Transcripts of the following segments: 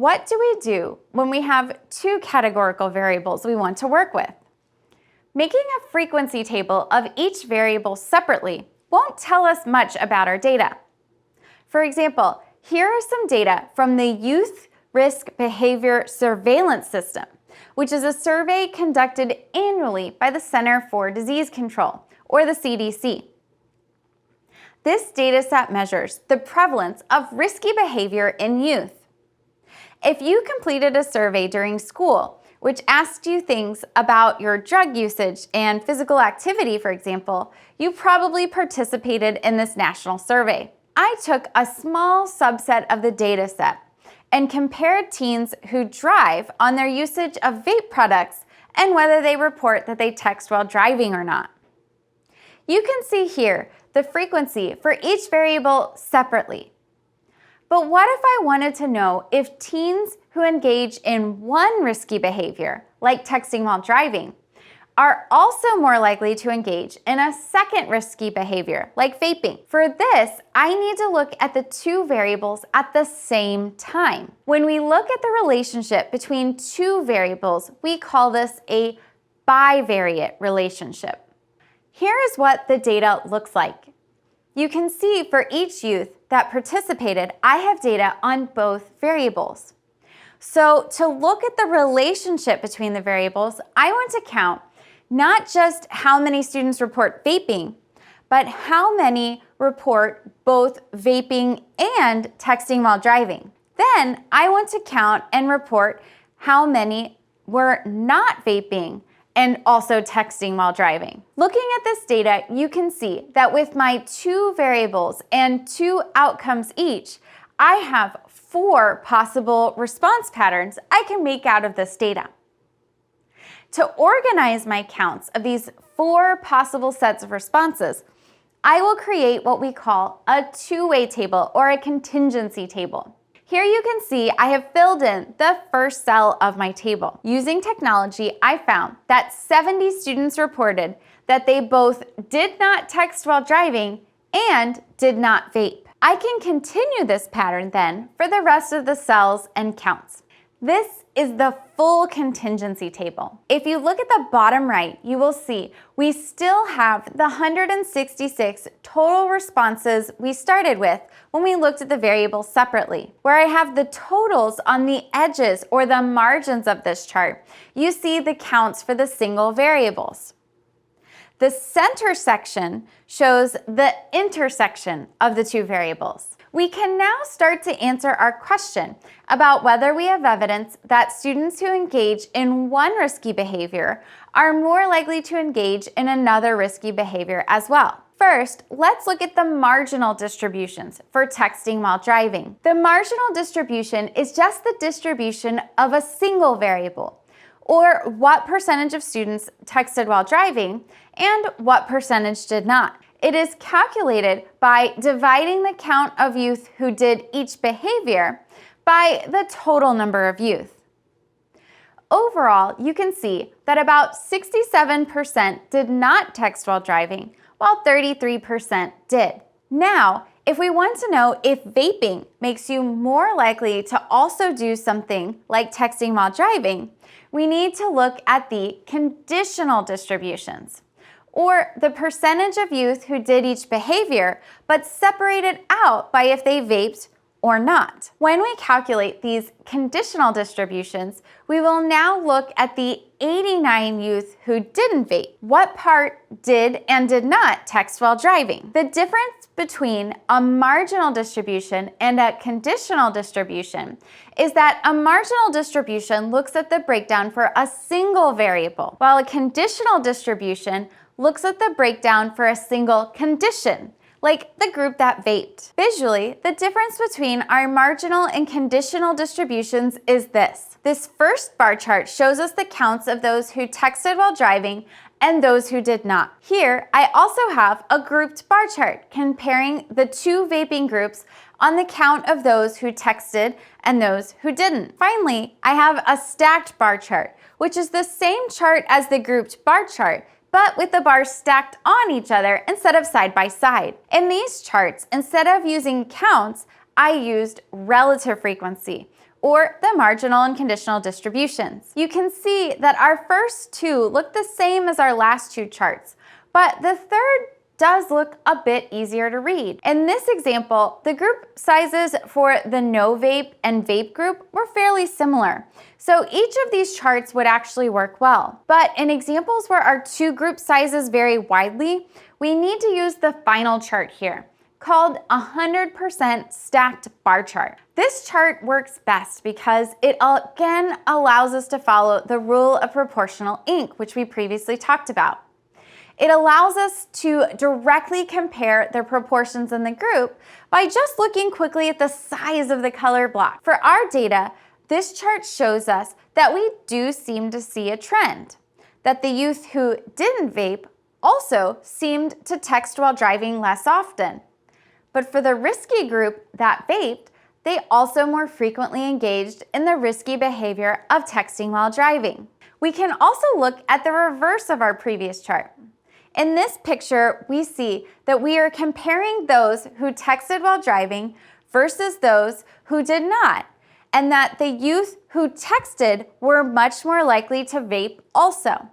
what do we do when we have two categorical variables we want to work with? Making a frequency table of each variable separately won't tell us much about our data. For example, here are some data from the Youth Risk Behavior Surveillance System, which is a survey conducted annually by the Center for Disease Control, or the CDC. This dataset measures the prevalence of risky behavior in youth. If you completed a survey during school, which asked you things about your drug usage and physical activity, for example, you probably participated in this national survey. I took a small subset of the dataset and compared teens who drive on their usage of vape products and whether they report that they text while driving or not. You can see here the frequency for each variable separately. But what if I wanted to know if teens who engage in one risky behavior, like texting while driving, are also more likely to engage in a second risky behavior, like vaping? For this, I need to look at the two variables at the same time. When we look at the relationship between two variables, we call this a bivariate relationship. Here is what the data looks like. You can see for each youth that participated, I have data on both variables. So to look at the relationship between the variables, I want to count not just how many students report vaping, but how many report both vaping and texting while driving. Then I want to count and report how many were not vaping and also texting while driving. Looking at this data, you can see that with my two variables and two outcomes each, I have 4 possible response patterns I can make out of this data. To organize my counts of these 4 possible sets of responses, I will create what we call a two-way table or a contingency table. Here you can see I have filled in the first cell of my table. Using technology, I found that 70 students reported that they both did not text while driving and did not vape. I can continue this pattern then for the rest of the cells and counts. This is the full contingency table. If you look at the bottom right, you will see we still have the 166 total responses we started with when we looked at the variables separately. Where I have the totals on the edges or the margins of this chart, you see the counts for the single variables. The center section shows the intersection of the two variables. We can now start to answer our question about whether we have evidence that students who engage in one risky behavior are more likely to engage in another risky behavior as well. First, let's look at the marginal distributions for texting while driving. The marginal distribution is just the distribution of a single variable, or what percentage of students texted while driving and what percentage did not. It is calculated by dividing the count of youth who did each behavior by the total number of youth. Overall, you can see that about 67% did not text while driving, while 33% did. Now, if we want to know if vaping makes you more likely to also do something like texting while driving, we need to look at the conditional distributions, or the percentage of youth who did each behavior, but separated out by if they vaped or not. When we calculate these conditional distributions, we will now look at the 89 youth who didn't vape. What part did and did not text while driving? The difference between a marginal distribution and a conditional distribution is that a marginal distribution looks at the breakdown for a single variable, while a conditional distribution looks at the breakdown for a single condition, like the group that vaped. Visually, the difference between our marginal and conditional distributions is this. This first bar chart shows us the counts of those who texted while driving and those who did not. Here, I also have a grouped bar chart comparing the two vaping groups on the count of those who texted and those who didn't. Finally, I have a stacked bar chart, which is the same chart as the grouped bar chart, but with the bars stacked on each other instead of side by side. In these charts, instead of using counts, I used relative frequency, or the marginal and conditional distributions. You can see that our first two look the same as our last two charts, but the third does look a bit easier to read. In this example, the group sizes for the no vape and vape group were fairly similar. So each of these charts would actually work well. But in examples where our two group sizes vary widely, we need to use the final chart here, called 100% stacked bar chart. This chart works best because it again allows us to follow the rule of proportional ink, which we previously talked about. It allows us to directly compare the proportions in the group by just looking quickly at the size of the color block. For our data, this chart shows us that we do seem to see a trend, that the youth who didn't vape also seemed to text while driving less often. But for the risky group that vaped, they also more frequently engaged in the risky behavior of texting while driving. We can also look at the reverse of our previous chart. In this picture, we see that we are comparing those who texted while driving versus those who did not, and that the youth who texted were much more likely to vape also.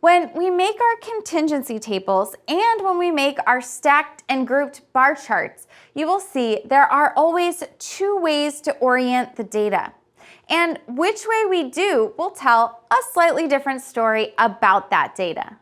When we make our contingency tables and when we make our stacked and grouped bar charts, you will see there are always two ways to orient the data. And which way we do will tell a slightly different story about that data.